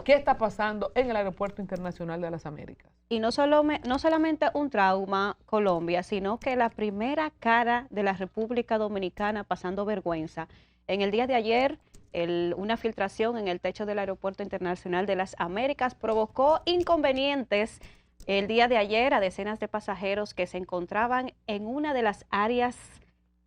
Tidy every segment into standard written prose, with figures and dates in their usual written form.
qué está pasando en el Aeropuerto Internacional de las Américas. Y no solamente un trauma Colombia, sino que la primera cara de la República Dominicana pasando vergüenza. En el día de ayer, una filtración en el techo del Aeropuerto Internacional de las Américas provocó inconvenientes el día de ayer a decenas de pasajeros que se encontraban en una de las áreas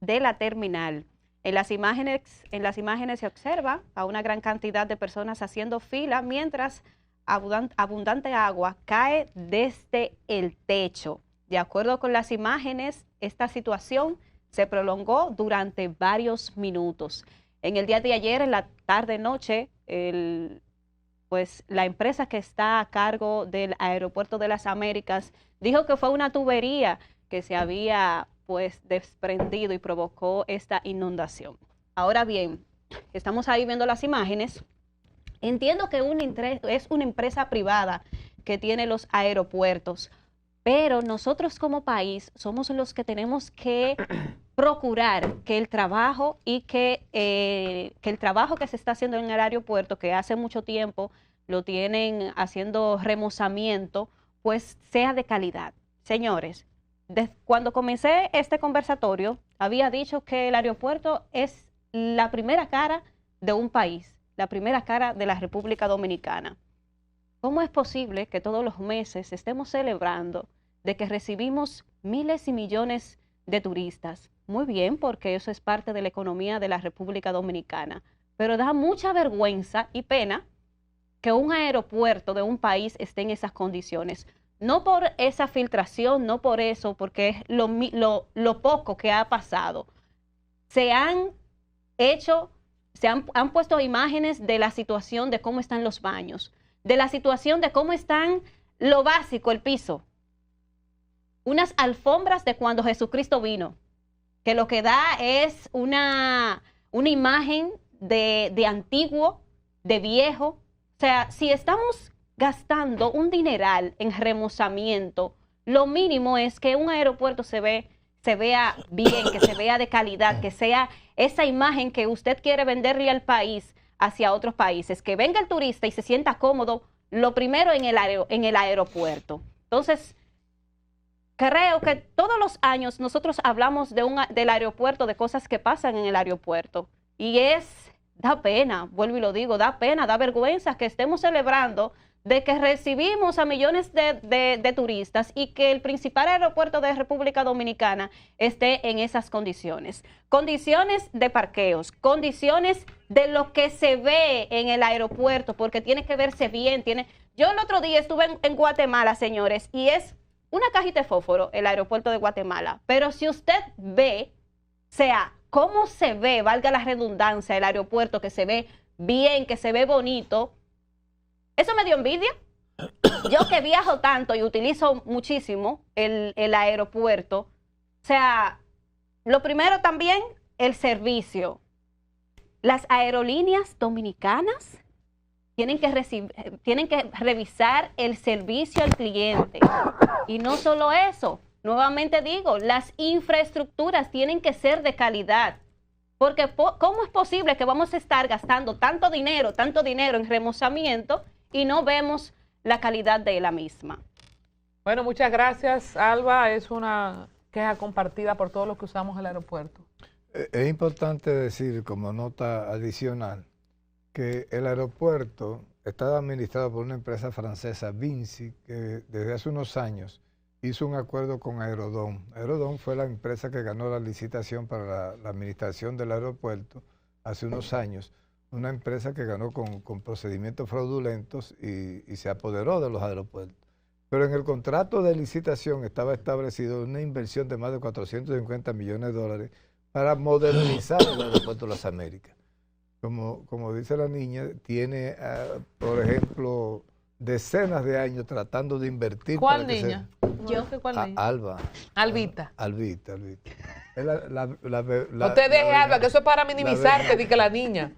de la terminal. En las imágenes se observa a una gran cantidad de personas haciendo fila mientras abundante agua cae desde el techo. De acuerdo con las imágenes, esta situación se prolongó durante varios minutos. En el día de ayer, en la tarde-noche, pues la empresa que está a cargo del Aeropuerto de las Américas dijo que fue una tubería que se había pues desprendido y provocó esta inundación. Ahora bien, estamos ahí viendo las imágenes. Entiendo que es una empresa privada que tiene los aeropuertos, pero nosotros como país somos los que tenemos que procurar que el trabajo que el trabajo que se está haciendo en el aeropuerto, que hace mucho tiempo lo tienen haciendo remozamiento, pues sea de calidad. Señores, cuando comencé este conversatorio, había dicho que el aeropuerto es la primera cara de un país, la primera cara de la República Dominicana. ¿Cómo es posible que todos los meses estemos celebrando de que recibimos miles y millones de turistas? Muy bien, porque eso es parte de la economía de la República Dominicana, pero da mucha vergüenza y pena que un aeropuerto de un país esté en esas condiciones. No por esa filtración, no por eso, porque es lo poco que ha pasado. Han puesto imágenes de la situación de cómo están los baños, de la situación de cómo están lo básico, el piso. Unas alfombras de cuando Jesucristo vino, que lo que da es una imagen de antiguo, de viejo. O sea, si estamos gastando un dineral en remozamiento, lo mínimo es que un aeropuerto se vea bien, que se vea de calidad, que sea esa imagen que usted quiere venderle al país hacia otros países, que venga el turista y se sienta cómodo, lo primero en el aeropuerto. Entonces, creo que todos los años nosotros hablamos del aeropuerto, de cosas que pasan en el aeropuerto, y da pena, vuelvo y lo digo, da pena, da vergüenza que estemos celebrando de que recibimos a millones de turistas y que el principal aeropuerto de República Dominicana esté en esas condiciones. Condiciones de parqueos, condiciones de lo que se ve en el aeropuerto, porque tiene que verse bien. Yo el otro día estuve en Guatemala, señores, y es una cajita de fósforo el aeropuerto de Guatemala, pero si usted ve, cómo se ve, valga la redundancia, el aeropuerto, que se ve bien, que se ve bonito, eso me dio envidia. Yo que viajo tanto y utilizo muchísimo el aeropuerto, o sea, lo primero también, el servicio. Las aerolíneas dominicanas tienen que revisar el servicio al cliente. Y no solo eso, nuevamente digo, las infraestructuras tienen que ser de calidad. Porque ¿cómo es posible que vamos a estar gastando tanto dinero en remozamiento y no vemos la calidad de la misma? Bueno, muchas gracias, Alba. Es una queja compartida por todos los que usamos el aeropuerto. Es importante decir, como nota adicional, que el aeropuerto está administrado por una empresa francesa, Vinci, que desde hace unos años hizo un acuerdo con Aerodom. Aerodom fue la empresa que ganó la licitación para la administración del aeropuerto hace unos años. Una empresa que ganó con procedimientos fraudulentos y se apoderó de los aeropuertos. Pero en el contrato de licitación estaba establecido una inversión de más de 450 millones de dólares para modernizar el aeropuerto de las Américas. Como dice la niña, tiene, por ejemplo, decenas de años tratando de invertir. ¿Cuál niña? ¿Cuál niña? Alba. Albita. Albita. No te dejes, Alba, que eso es para minimizarte, di que la niña.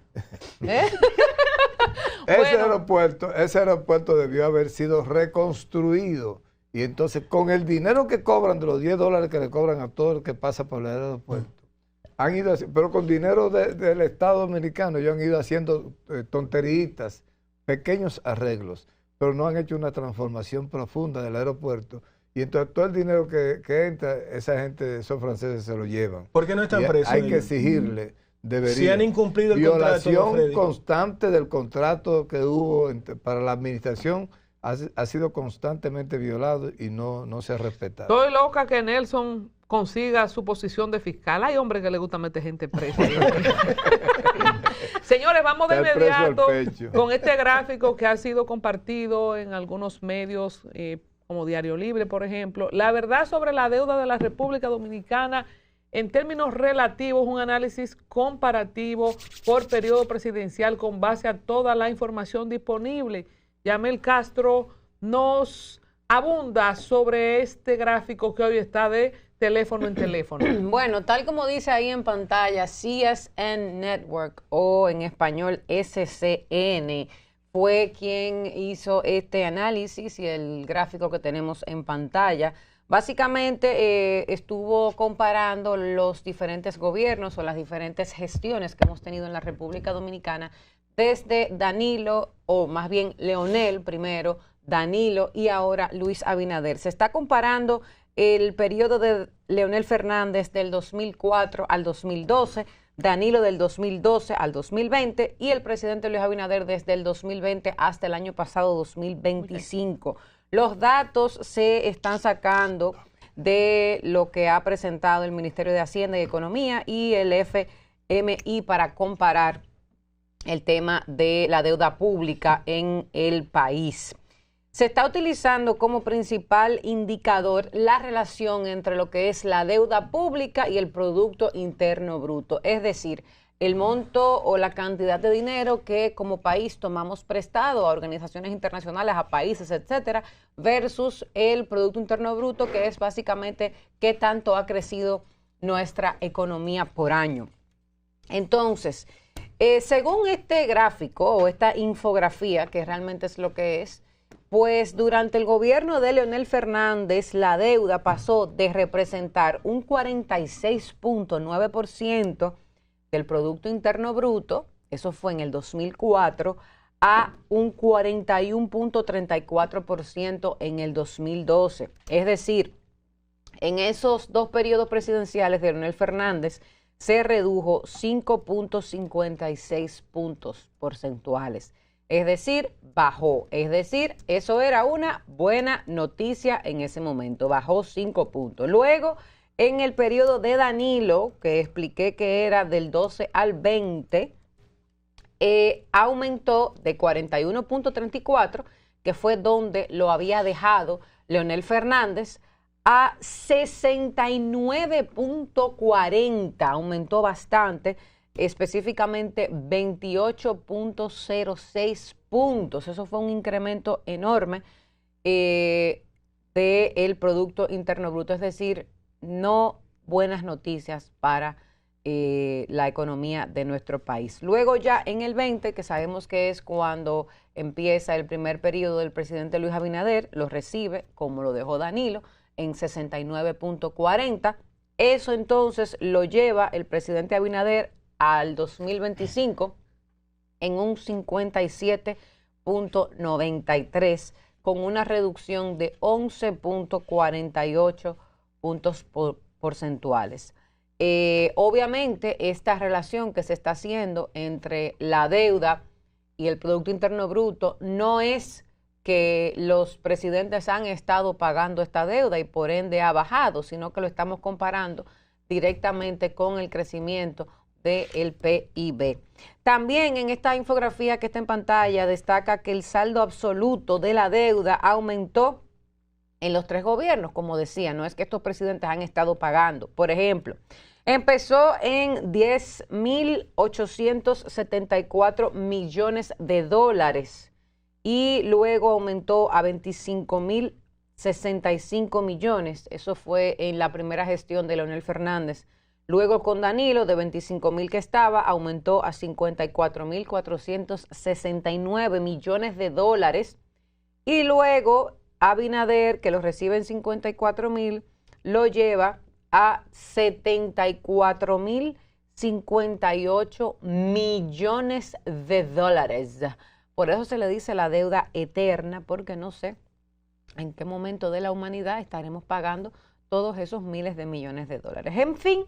Ese aeropuerto debió haber sido reconstruido. Y entonces, con el dinero que cobran, de los $10 que le cobran a todo el que pasa por el aeropuerto, han ido, pero con dinero del Estado Dominicano, ellos han ido haciendo tonteritas, pequeños arreglos, pero no han hecho una transformación profunda del aeropuerto. Y entonces todo el dinero que entra, esa gente, esos franceses se lo llevan. ¿Por qué no están presos? Hay que exigirle, debería. Si han incumplido el violación contrato, constante del contrato que hubo para la administración, ha sido constantemente violado y no se ha respetado. Estoy loca que Nelson consiga su posición de fiscal. Hay hombres que le gusta meter gente presa. Señores, vamos de inmediato con este gráfico que ha sido compartido en algunos medios, como Diario Libre, por ejemplo. La verdad sobre la deuda de la República Dominicana en términos relativos, un análisis comparativo por periodo presidencial con base a toda la información disponible. Yamel Castro nos abunda sobre este gráfico que hoy está de teléfono en teléfono. Bueno, tal como dice ahí en pantalla, CSN Network, o en español SCN, fue quien hizo este análisis y el gráfico que tenemos en pantalla. Básicamente estuvo comparando los diferentes gobiernos o las diferentes gestiones que hemos tenido en la República Dominicana desde Danilo, o más bien Leonel primero, Danilo y ahora Luis Abinader. Se está comparando el periodo de Leonel Fernández del 2004 al 2012, Danilo del 2012 al 2020 y el presidente Luis Abinader desde el 2020 hasta el año pasado 2025. Los datos se están sacando de lo que ha presentado el Ministerio de Hacienda y Economía y el FMI para comparar el tema de la deuda pública en el país. Se está utilizando como principal indicador la relación entre lo que es la deuda pública y el Producto Interno Bruto, es decir, el monto o la cantidad de dinero que como país tomamos prestado a organizaciones internacionales, a países, etcétera, versus el Producto Interno Bruto, que es básicamente qué tanto ha crecido nuestra economía por año. Entonces, según este gráfico o esta infografía, que realmente es lo que es, pues durante el gobierno de Leonel Fernández la deuda pasó de representar un 46.9% del Producto Interno Bruto, eso fue en el 2004, a un 41.34% en el 2012. Es decir, en esos dos periodos presidenciales de Leonel Fernández se redujo 5.56 puntos porcentuales. Es decir, bajó. Es decir, eso era una buena noticia en ese momento. Bajó 5 puntos. Luego, en el periodo de Danilo, que expliqué que era del 12 al 20, aumentó de 41.34, que fue donde lo había dejado Leonel Fernández, a 69.40, aumentó bastante, específicamente 28.06 puntos. Eso fue un incremento enorme del Producto Interno Bruto, es decir, no buenas noticias para la economía de nuestro país. Luego ya en el 20, que sabemos que es cuando empieza el primer periodo del presidente Luis Abinader, lo recibe, como lo dejó Danilo, en 69.40. Eso entonces lo lleva el presidente Abinader al 2025 en un 57.93, con una reducción de 11.48 puntos porcentuales. Obviamente, esta relación que se está haciendo entre la deuda y el Producto Interno Bruto no es que los presidentes han estado pagando esta deuda y por ende ha bajado, sino que lo estamos comparando directamente con el crecimiento del PIB. También en esta infografía que está en pantalla destaca que el saldo absoluto de la deuda aumentó en los tres gobiernos, como decía, no es que estos presidentes han estado pagando. Por ejemplo, empezó en 10.874 millones de dólares y luego aumentó a 25.065 millones. Eso fue en la primera gestión de Leonel Fernández. Luego con Danilo, de 25.000 que estaba, aumentó a 54.469 millones de dólares. Y luego Abinader, que lo recibe en 54.000, lo lleva a 74.058 millones de dólares. Por eso se le dice la deuda eterna, porque no sé en qué momento de la humanidad estaremos pagando todos esos miles de millones de dólares. En fin,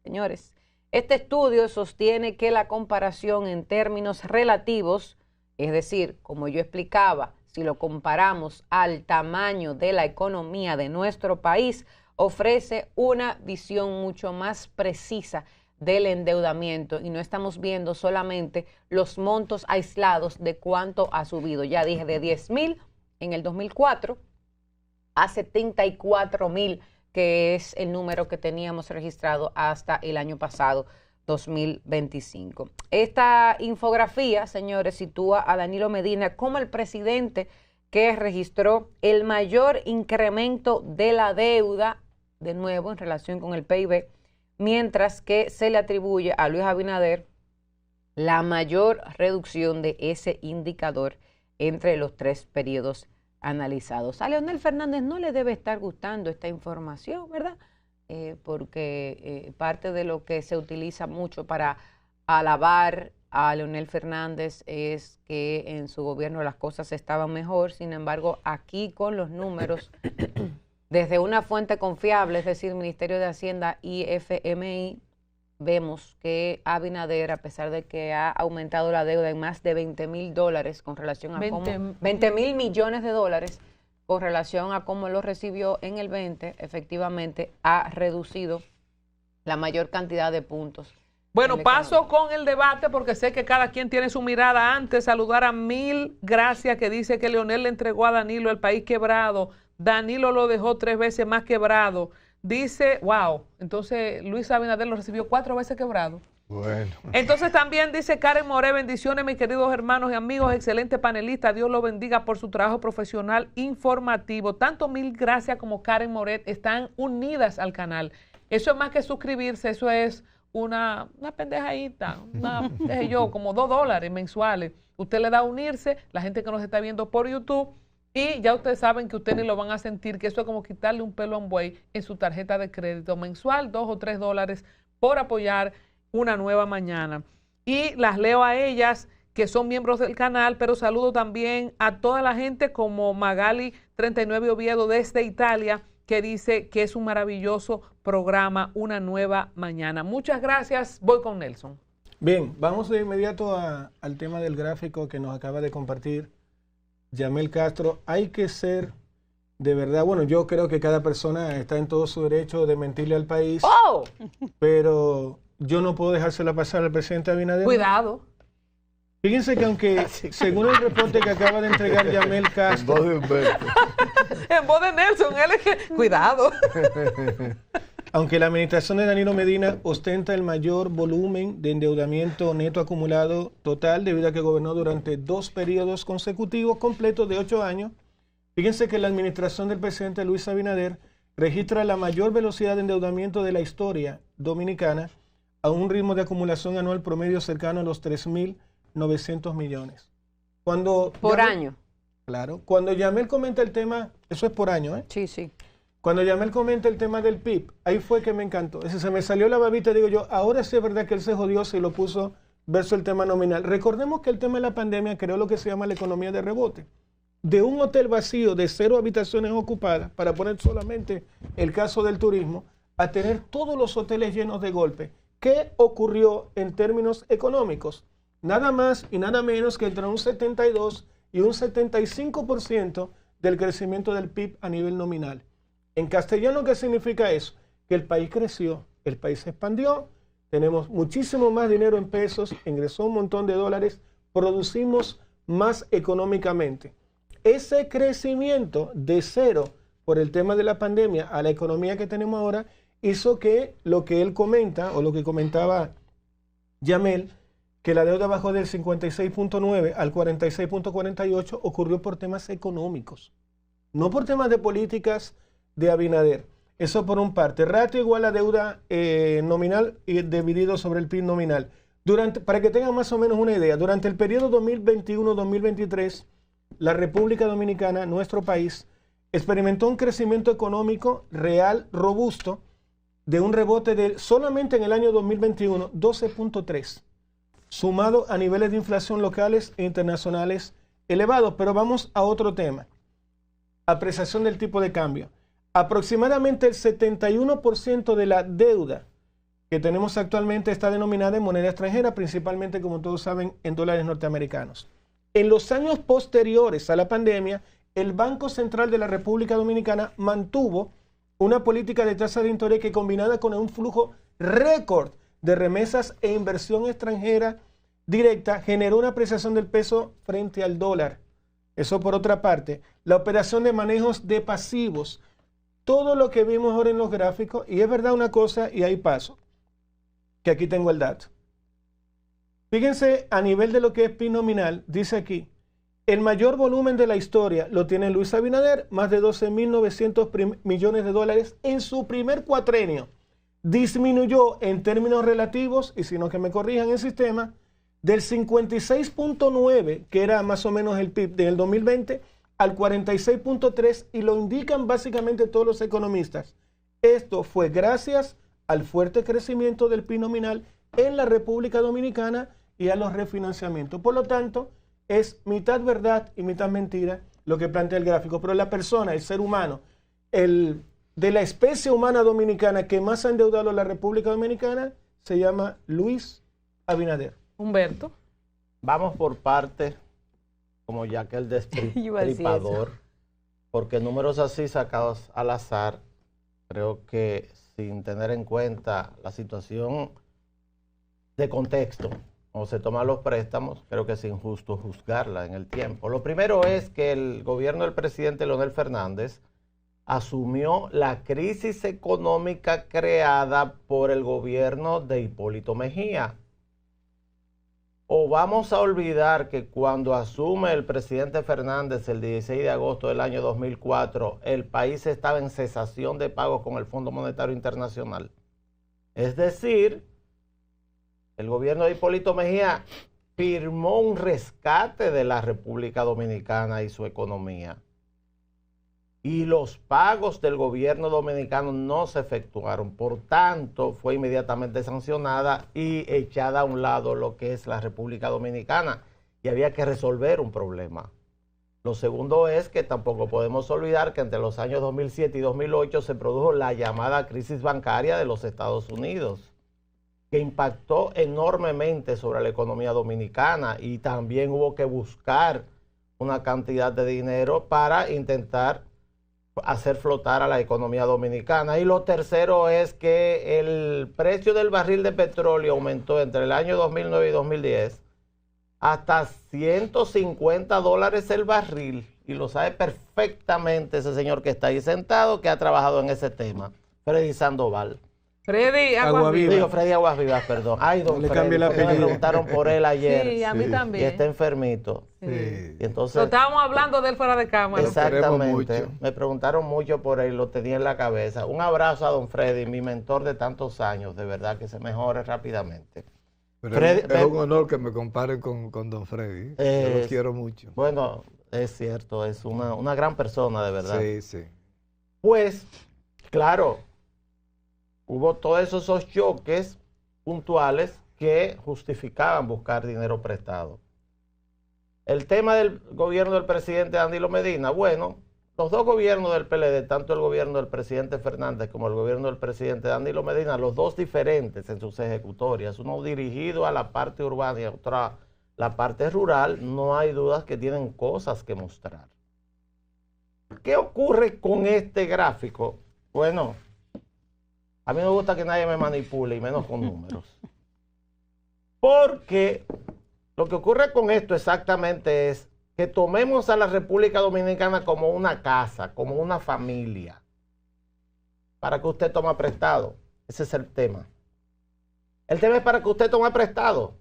señores, este estudio sostiene que la comparación en términos relativos, es decir, como yo explicaba, si lo comparamos al tamaño de la economía de nuestro país, ofrece una visión mucho más precisa del endeudamiento y no estamos viendo solamente los montos aislados de cuánto ha subido. Ya dije, de 10,000 en el 2004 a 74,000, que es el número que teníamos registrado hasta el año pasado, 2025. Esta infografía, señores, sitúa a Danilo Medina como el presidente que registró el mayor incremento de la deuda, de nuevo en relación con el PIB, mientras que se le atribuye a Luis Abinader la mayor reducción de ese indicador entre los 3 periodos analizados. A Leonel Fernández no le debe estar gustando esta información, ¿verdad? Porque parte de lo que se utiliza mucho para alabar a Leonel Fernández es que en su gobierno las cosas estaban mejor. Sin embargo, aquí con los números desde una fuente confiable, es decir, Ministerio de Hacienda y FMI, vemos que Abinader, a pesar de que ha aumentado la deuda en más de $20,000 con relación a 20,000 millones de dólares con relación a cómo lo recibió en el 20, efectivamente ha reducido la mayor cantidad de puntos. Bueno, paso con el debate porque sé que cada quien tiene su mirada. Antes, saludar a Mil Gracias, que dice que Leonel le entregó a Danilo el país quebrado. Danilo lo dejó 3 veces más quebrado. Dice, wow, entonces Luis Abinader lo recibió 4 veces quebrado. Bueno. Entonces también dice Karen Moré, bendiciones mis queridos hermanos y amigos, excelente panelista, Dios lo bendiga por su trabajo profesional informativo. Tanto Mil Gracias como Karen Moré están unidas al canal. Eso es más que suscribirse, eso es una pendejadita, dije yo, como $2 mensuales. Usted le da a unirse, la gente que nos está viendo por YouTube, y ya ustedes saben que ustedes lo van a sentir, que eso es como quitarle un pelo a un buey en su tarjeta de crédito mensual, $2 o $3 por apoyar una nueva mañana. Y las leo a ellas, que son miembros del canal, pero saludo también a toda la gente como Magali 39 Oviedo desde Italia, que dice que es un maravilloso programa, una nueva mañana. Muchas gracias. Voy con Nelson. Bien, vamos de inmediato al tema del gráfico que nos acaba de compartir Yamel Castro. Hay que ser, de verdad, bueno, yo creo que cada persona está en todo su derecho de mentirle al país, pero yo no puedo dejársela pasar al presidente Abinader. Cuidado. Fíjense que aunque, según el reporte que acaba de entregar Yamel Castro... En voz de Humberto. En voz de Nelson, él es que... Cuidado. Aunque la administración de Danilo Medina ostenta el mayor volumen de endeudamiento neto acumulado total debido a que gobernó durante 2 periodos consecutivos completos de 8 años, fíjense que la administración del presidente Luis Abinader registra la mayor velocidad de endeudamiento de la historia dominicana a un ritmo de acumulación anual promedio cercano a los 3.900 millones. Por año. Claro. Cuando Yamel comenta el tema, eso es por año, ¿eh? Sí, sí. Cuando Yamel comenta el tema del PIB, ahí fue que me encantó. Ese se me salió la babita, digo yo, ahora sí es verdad que él se jodió si lo puso versus el tema nominal. Recordemos que el tema de la pandemia creó lo que se llama la economía de rebote. De un hotel vacío de 0 habitaciones ocupadas, para poner solamente el caso del turismo, a tener todos los hoteles llenos de golpe. ¿Qué ocurrió en términos económicos? Nada más y nada menos que entre un 72 y un 75% del crecimiento del PIB a nivel nominal. En castellano, ¿qué significa eso? Que el país creció, el país se expandió, tenemos muchísimo más dinero en pesos, ingresó un montón de dólares, producimos más económicamente. Ese crecimiento de 0 por el tema de la pandemia a la economía que tenemos ahora hizo que lo que él comenta, o lo que comentaba Yamel, que la deuda bajó del 56.9 al 46.48, ocurrió por temas económicos, no por temas de políticas de Abinader. Eso por un parte. Ratio igual a deuda nominal y dividido sobre el PIB nominal. Para que tengan más o menos una idea, durante el periodo 2021-2023, la República Dominicana, nuestro país, experimentó un crecimiento económico real robusto de un rebote de solamente en el año 2021 12.3. sumado a niveles de inflación locales e internacionales elevados. Pero vamos a otro tema. Apreciación del tipo de cambio. Aproximadamente el 71% de la deuda que tenemos actualmente está denominada en moneda extranjera, principalmente, como todos saben, en dólares norteamericanos. En los años posteriores a la pandemia, el Banco Central de la República Dominicana mantuvo una política de tasa de interés que, combinada con un flujo récord de remesas e inversión extranjera directa, generó una apreciación del peso frente al dólar. Eso por otra parte. La operación de manejos de pasivos, todo lo que vimos ahora en los gráficos, y es verdad una cosa, y ahí paso, que aquí tengo el dato. Fíjense, a nivel de lo que es PIB nominal, dice aquí, el mayor volumen de la historia lo tiene Luis Abinader, más de 12.900 millones de dólares en su primer cuatrenio. Disminuyó en términos relativos, y si no que me corrijan el sistema, del 56.9, que era más o menos el PIB del 2020, al 46.3, y lo indican básicamente todos los economistas. Esto fue gracias al fuerte crecimiento del PIB nominal en la República Dominicana y a los refinanciamientos. Por lo tanto, es mitad verdad y mitad mentira lo que plantea el gráfico. Pero la persona, el ser humano, de la especie humana dominicana que más ha endeudado a la República Dominicana, se llama Luis Abinader. Humberto. Vamos por partes, como ya que el destripador, porque números así sacados al azar, creo que sin tener en cuenta la situación de contexto, o se toman los préstamos, creo que es injusto juzgarla en el tiempo. Lo primero es que el gobierno del presidente Leonel Fernández asumió la crisis económica creada por el gobierno de Hipólito Mejía. O vamos a olvidar que cuando asume el presidente Fernández el 16 de agosto del año 2004, el país estaba en cesación de pagos con el Fondo Monetario Internacional. Es decir, el gobierno de Hipólito Mejía firmó un rescate de la República Dominicana y su economía. Y los pagos del gobierno dominicano no se efectuaron. Por tanto, fue inmediatamente sancionada y echada a un lado lo que es la República Dominicana. Y había que resolver un problema. Lo segundo es que tampoco podemos olvidar que entre los años 2007 y 2008 se produjo la llamada crisis bancaria de los Estados Unidos, que impactó enormemente sobre la economía dominicana, y también hubo que buscar una cantidad de dinero para intentar hacer flotar a la economía dominicana. Y lo tercero es que el precio del barril de petróleo aumentó entre el año 2009 y 2010 hasta $150 el barril, y lo sabe perfectamente ese señor que está ahí sentado, que ha trabajado en ese tema, Freddy Sandoval. Freddy Aguasvivas. Digo, Freddy Aguasvivas, perdón. Ay, don Le Freddy, cambié el porque me apellido. preguntaron por él ayer. Sí, a mí también. Y está enfermito. Sí. Y entonces, So, estábamos hablando de él fuera de cámara. exactamente, Queremos mucho. me preguntaron mucho por él, lo tenía en la cabeza. Un abrazo a don Freddy, mi mentor de tantos años, de verdad que se mejore rápidamente. Pero Freddy, es un honor que me comparen con don Freddy. Yo lo quiero mucho. Bueno, es cierto, es una gran persona, de verdad. Sí, sí. Pues, claro, hubo todos esos choques puntuales que justificaban buscar dinero prestado. El tema del gobierno del presidente Danilo Medina, bueno, los dos gobiernos del PLD, tanto el gobierno del presidente Fernández como el gobierno del presidente Danilo Medina, los dos diferentes en sus ejecutorias, uno dirigido a la parte urbana y otro a la parte rural, no hay dudas que tienen cosas que mostrar. ¿Qué ocurre con este gráfico? Bueno, a mí no me gusta que nadie me manipule, y menos con números. Porque lo que ocurre con esto exactamente es que tomemos a la República Dominicana como una casa, como una familia. ¿Para que usted tome prestado? Ese es el tema. El tema es para que usted tome prestado.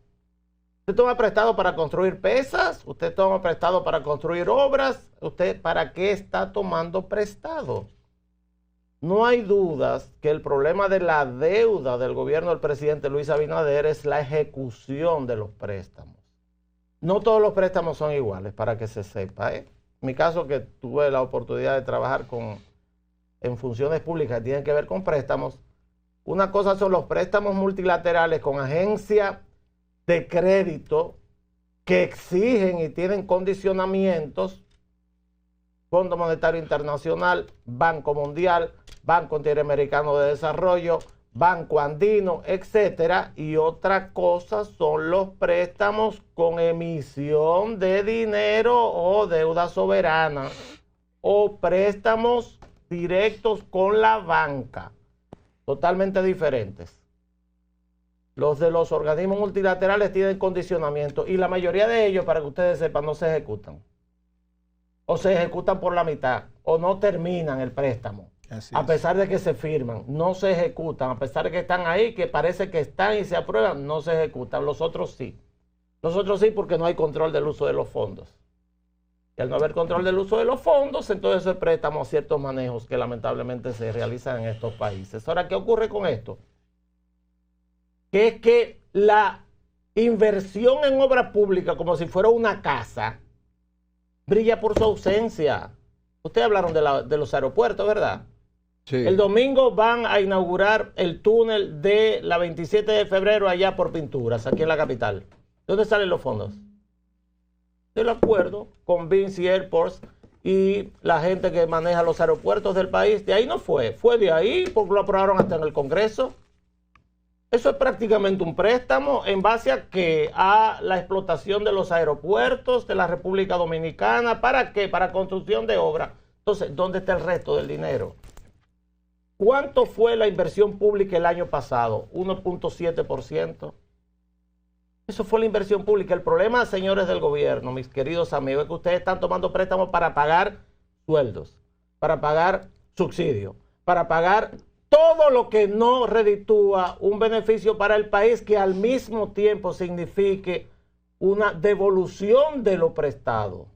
Usted toma prestado para construir pesas, usted toma prestado para construir obras. ¿Usted para qué está tomando prestado? No hay dudas que el problema de la deuda del gobierno del presidente Luis Abinader es la ejecución de los préstamos. No todos los préstamos son iguales, para que se sepa, ¿eh? En mi caso, que tuve la oportunidad de trabajar en funciones públicas que tienen que ver con préstamos, una cosa son los préstamos multilaterales con agencias de crédito que exigen y tienen condicionamientos, Fondo Monetario Internacional, Banco Mundial, Banco Interamericano de Desarrollo, Banco Andino, etcétera, y otra cosa son los préstamos con emisión de dinero o deuda soberana o préstamos directos con la banca, totalmente diferentes. Los de los organismos multilaterales tienen condicionamiento y la mayoría de ellos, para que ustedes sepan, no se ejecutan. O se ejecutan por la mitad o no terminan el préstamo. A pesar de que se firman, no se ejecutan. A pesar de que están ahí, que parece que están y se aprueban, no se ejecutan. Los otros sí. Los otros sí porque no hay control del uso de los fondos. Y al no haber control del uso de los fondos, entonces se préstamos a ciertos manejos que lamentablemente se realizan en estos países. Ahora, ¿qué ocurre con esto? Que es que la inversión en obra pública, como si fuera una casa, brilla por su ausencia. Ustedes hablaron de los aeropuertos, ¿verdad? Sí. El domingo van a inaugurar el túnel de la 27 de febrero allá por Pinturas, aquí en la capital. ¿De dónde salen los fondos? Del acuerdo con Vinci Airports y la gente que maneja los aeropuertos del país. De ahí no fue. Fue de ahí porque lo aprobaron hasta en el Congreso. Eso es prácticamente un préstamo en base a que a la explotación de los aeropuertos de la República Dominicana. ¿Para qué? Para construcción de obra. Entonces, ¿dónde está el resto del dinero? ¿Cuánto fue la inversión pública el año pasado? 1.7%. Eso fue la inversión pública. El problema, señores del gobierno, mis queridos amigos, es que ustedes están tomando préstamos para pagar sueldos, para pagar subsidios, para pagar todo lo que no reditúa un beneficio para el país que al mismo tiempo signifique una devolución de lo prestado.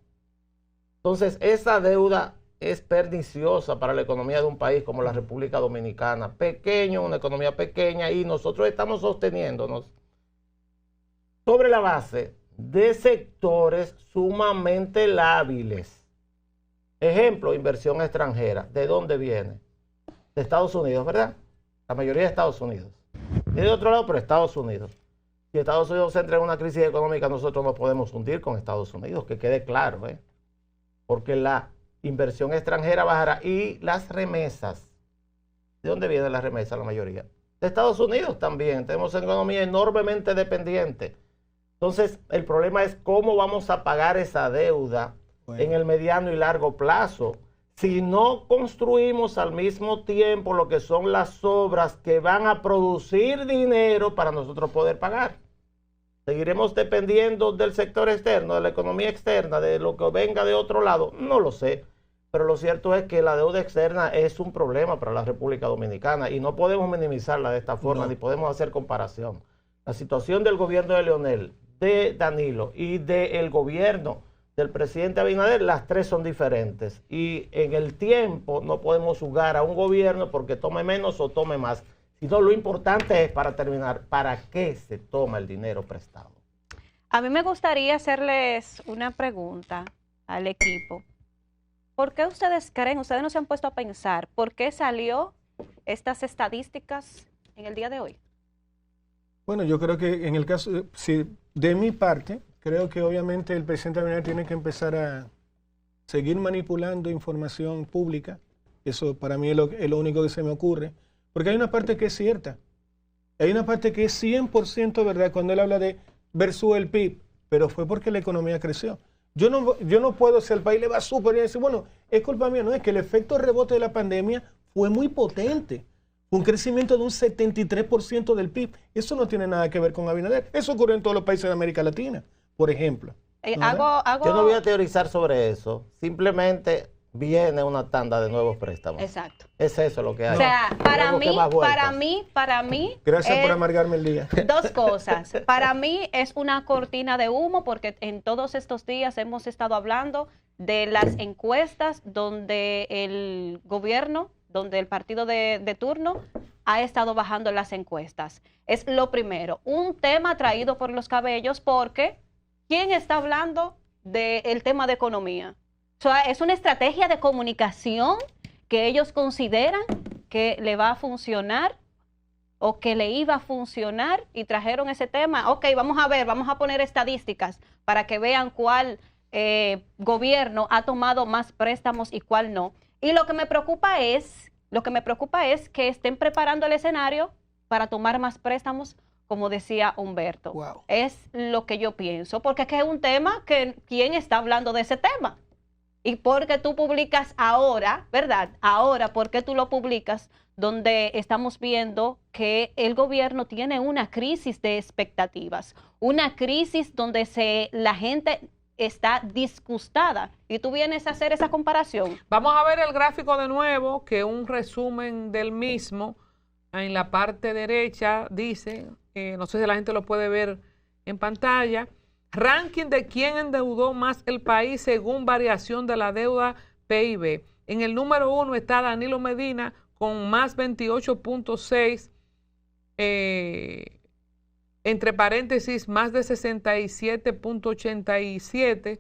Entonces, esa deuda es perniciosa para la economía de un país como la República Dominicana. Pequeño, una economía pequeña, y nosotros estamos sosteniéndonos sobre la base de sectores sumamente lábiles. Ejemplo, inversión extranjera. ¿De dónde viene? De Estados Unidos, ¿verdad? La mayoría de Estados Unidos. Y de otro lado, pero Estados Unidos. Si Estados Unidos entra en una crisis económica, nosotros no podemos hundir con Estados Unidos, que quede claro, ¿eh? Porque la inversión extranjera bajará. Y las remesas. ¿De dónde vienen las remesas la mayoría? De Estados Unidos también. Tenemos una economía enormemente dependiente. Entonces, el problema es cómo vamos a pagar esa deuda en el mediano y largo plazo. Si no construimos al mismo tiempo lo que son las obras que van a producir dinero para nosotros poder pagar. ¿Seguiremos dependiendo del sector externo, de la economía externa, de lo que venga de otro lado? No lo sé. Pero lo cierto es que la deuda externa es un problema para la República Dominicana y no podemos minimizarla de esta forma, ni podemos hacer comparación. La situación del gobierno de Leonel, de Danilo y del gobierno del presidente Abinader, las tres son diferentes. Y en el tiempo no podemos juzgar a un gobierno porque tome menos o tome más. Sino lo importante es, para terminar, ¿para qué se toma el dinero prestado? A mí me gustaría hacerles una pregunta al equipo. ¿Por qué ustedes creen, ustedes no se han puesto a pensar, por qué salió estas estadísticas en el día de hoy? Bueno, yo creo que en el caso, de mi parte, creo que obviamente el presidente Abinader tiene que empezar a seguir manipulando información pública. Eso para mí es lo único que se me ocurre. Porque hay una parte que es cierta. Hay una parte que es 100% verdad cuando él habla de versus el PIB. Pero fue porque la economía creció. Yo no puedo, si al país le va súper bien, decir, bueno, es culpa mía. No, es que el efecto rebote de la pandemia fue muy potente. Un crecimiento de un 73% del PIB. Eso no tiene nada que ver con Abinader. Eso ocurrió en todos los países de América Latina, por ejemplo. Yo no voy a teorizar sobre eso. Simplemente viene una tanda de nuevos préstamos. Exacto. Es eso lo que hay. O sea, para mí. Gracias por amargarme el día. Dos cosas. Para mí es una cortina de humo porque en todos estos días hemos estado hablando de las encuestas donde el gobierno, donde el partido de turno ha estado bajando las encuestas. Es lo primero. Un tema traído por los cabellos porque ¿quién está hablando del tema de economía? O sea, es una estrategia de comunicación que ellos consideran que le va a funcionar o que le iba a funcionar y trajeron ese tema. Ok, vamos a ver, vamos a poner estadísticas para que vean cuál gobierno ha tomado más préstamos y cuál no. Y lo que me preocupa es que estén preparando el escenario para tomar más préstamos, como decía Humberto. Wow. Es lo que yo pienso, porque es que es un tema que ¿quién está hablando de ese tema? Y porque tú publicas ahora, ¿verdad? Ahora, ¿por qué tú lo publicas? Donde estamos viendo que el gobierno tiene una crisis de expectativas, una crisis donde la gente está disgustada. Y tú vienes a hacer esa comparación. Vamos a ver el gráfico de nuevo, que un resumen del mismo. En la parte derecha dice, no sé si la gente lo puede ver en pantalla, ranking de quién endeudó más el país según variación de la deuda PIB. En el número 1 está Danilo Medina con más 28.6, entre paréntesis más de 67.87.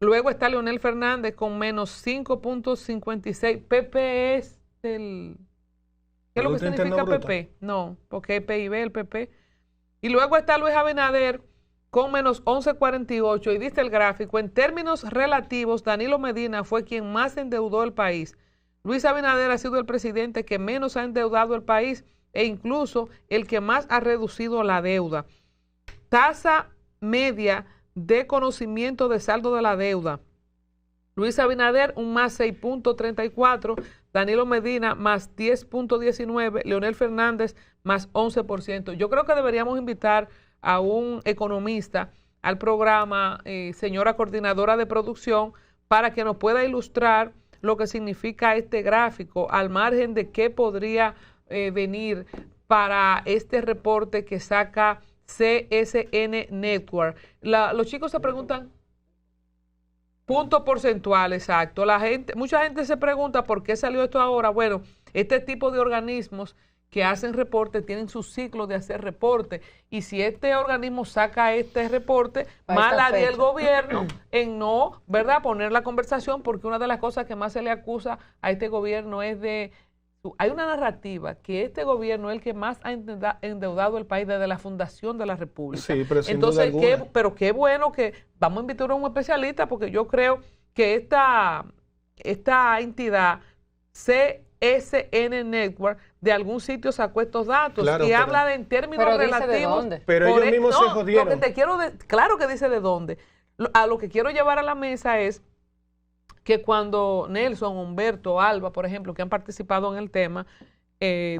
Luego está Leonel Fernández con menos 5.56. PP es el... ¿Qué es lo que significa PP? No, porque es PIB, el PP. Y luego está Luis Abinader con menos 11.48. Y dice el gráfico, en términos relativos, Danilo Medina fue quien más endeudó el país. Luis Abinader ha sido el presidente que menos ha endeudado el país e incluso el que más ha reducido la deuda. Tasa media de conocimiento de saldo de la deuda. Luis Abinader un más 6.34, Danilo Medina más 10.19, Leonel Fernández más 11%. Yo creo que deberíamos invitar a un economista al programa, señora coordinadora de producción, para que nos pueda ilustrar lo que significa este gráfico, al margen de qué podría venir para este reporte que saca CSN Network. Los chicos se preguntan... Punto porcentual, exacto. Mucha gente se pregunta por qué salió esto ahora. Bueno, este tipo de organismos que hacen reporte tienen su ciclo de hacer reporte. Y si este organismo saca este reporte, mal haría el gobierno en no, ¿verdad?, poner la conversación, porque una de las cosas que más se le acusa a este gobierno es de... Hay una narrativa que este gobierno es el que más ha endeudado el país desde la fundación de la República. Sí, pero sin entonces, duda alguna. pero qué bueno que vamos a invitar a un especialista, porque yo creo que esta entidad, CSN Network, de algún sitio sacó estos datos, claro, y habla de en términos relativos. ¿De dónde? Pero ellos mismos se jodieron. Lo que claro que dice de dónde. A lo que quiero llevar a la mesa es que cuando Nelson, Humberto, Alba, por ejemplo, que han participado en el tema,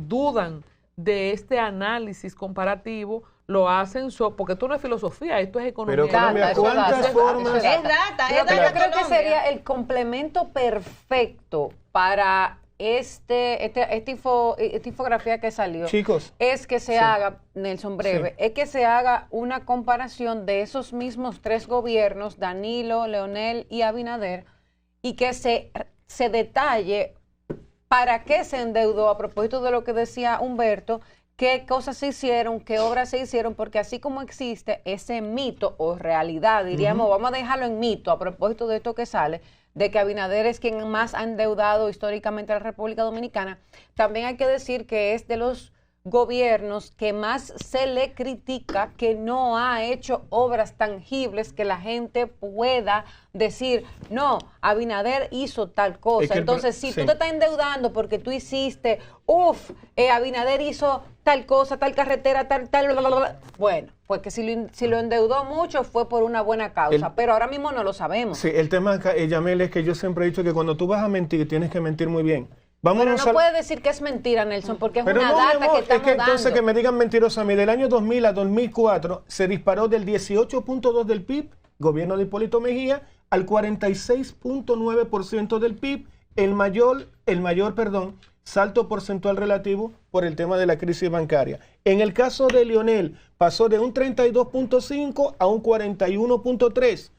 dudan de este análisis comparativo, lo hacen porque esto no es filosofía, esto es economía. Pero economía, ¿cuántas formas? Es data. Yo creo que sería el complemento perfecto para esta infografía que salió. Chicos. Es que se haga, Nelson, breve, es que se haga una comparación de esos mismos tres gobiernos, Danilo, Leonel y Abinader, y que se detalle para qué se endeudó, a propósito de lo que decía Humberto, qué cosas se hicieron, qué obras se hicieron, porque así como existe ese mito o realidad, diríamos, vamos a dejarlo en mito, a propósito de esto que sale, de que Abinader es quien más ha endeudado históricamente a la República Dominicana, también hay que decir que es de los gobiernos que más se le critica que no ha hecho obras tangibles que la gente pueda decir, no, Abinader hizo tal cosa. Es que entonces, si tú te estás endeudando porque tú hiciste, Abinader hizo tal cosa, tal carretera, tal, bueno, pues que si lo endeudó mucho fue por una buena causa, pero ahora mismo no lo sabemos. Sí, el tema, Yamel, es que yo siempre he dicho que cuando tú vas a mentir, tienes que mentir muy bien. Pero no puede decir que es mentira, Nelson, porque es una data que estamos dando. Entonces que me digan mentirosa a mí, del año 2000 a 2004 se disparó del 18.2 del PIB, gobierno de Hipólito Mejía, al 46.9% del PIB, el mayor salto porcentual relativo por el tema de la crisis bancaria. En el caso de Leonel, pasó de un 32.5 a un 41.3.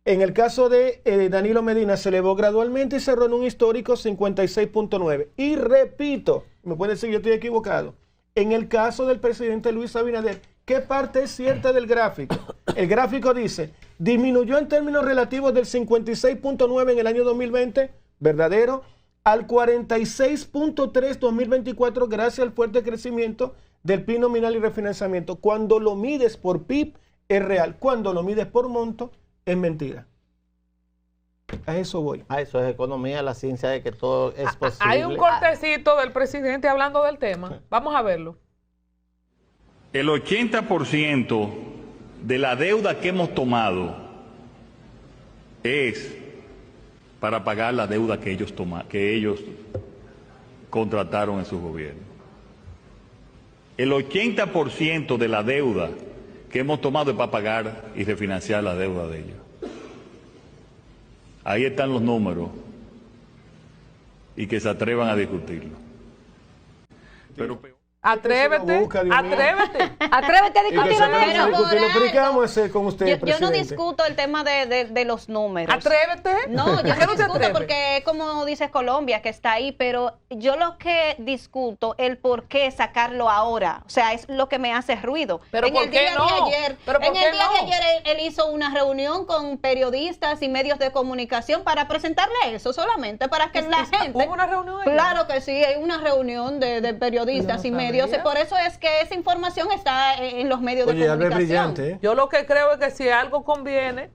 En el caso de Danilo Medina se elevó gradualmente y cerró en un histórico 56.9. Y repito, me puede decir que yo estoy equivocado, en el caso del presidente Luis Abinader, ¿qué parte es cierta del gráfico? El gráfico dice, disminuyó en términos relativos del 56.9 en el año 2020, verdadero, al 46.3 2024 gracias al fuerte crecimiento del PIB nominal y refinanciamiento. Cuando lo mides por PIB es real, cuando lo mides por monto es mentira. A eso voy. Eso es economía, la ciencia de que todo es posible. Hay un cortecito del presidente hablando del tema. Vamos a verlo. El 80% de la deuda que hemos tomado es para pagar la deuda que ellos contrataron en su gobierno. El 80% de la deuda que hemos tomado es para pagar y refinanciar la deuda de ellos. Ahí están los números y que se atrevan a discutirlo. Pero atrévete a discutirlo. ¿Pero qué vamos a hacer con usted, yo no discuto el tema de los números. Atrévete. No, yo no discuto porque como dice Colombia, que está ahí, pero yo lo que discuto, el por qué sacarlo ahora, o sea, es lo que me hace ruido. Pero en el día de ayer él hizo una reunión con periodistas y medios de comunicación para presentarle eso, solamente para que la gente... ¿Hubo una reunión? Claro que sí, hay una reunión de periodistas y medios. Por eso es que esa información está en los medios de comunicación. Brillante, ¿eh? Yo lo que creo es que si algo conviene,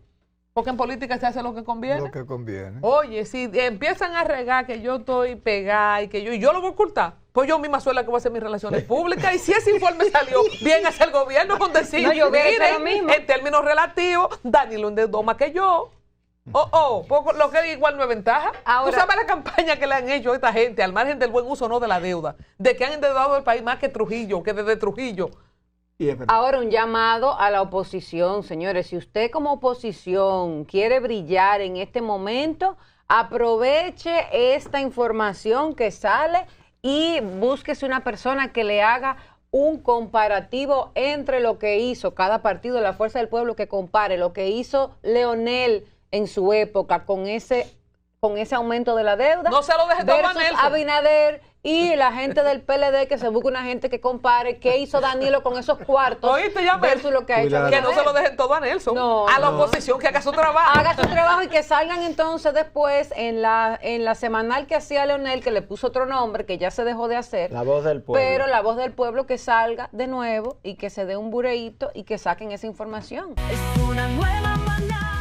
porque en política se hace lo que conviene. Lo que conviene. Oye, si empiezan a regar que yo estoy pegada y que yo lo voy a ocultar, pues yo misma soy la que voy a hacer mis relaciones públicas. Y si ese informe salió bien hacia el gobierno con decir, miren, en términos relativos, Danilo endeudó más que yo. Lo que igual no es ventaja. Ahora, ¿tú sabes la campaña que le han hecho a esta gente, al margen del buen uso no de la deuda, de que han endeudado el país más que Trujillo, que desde Trujillo? Ahora un llamado a la oposición, señores. Si usted como oposición quiere brillar en este momento, aproveche esta información que sale y búsquese una persona que le haga un comparativo entre lo que hizo cada partido de la Fuerza del Pueblo, que compare lo que hizo Leonel en su época con ese aumento de la deuda. No se lo deje todo a versus Nelson. Abinader y la gente del PLD, que se busque una gente que compare qué hizo Danilo con esos cuartos. Oíste, ya versus lo que ha hecho que no se lo dejen todo a Nelson. No, a la oposición que haga su trabajo. Haga su trabajo y que salgan entonces después en la semanal que hacía Leonel, que le puso otro nombre, que ya se dejó de hacer. La Voz del Pueblo. Pero La Voz del Pueblo, que salga de nuevo y que se dé un bureíto y que saquen esa información. Es una nueva manera.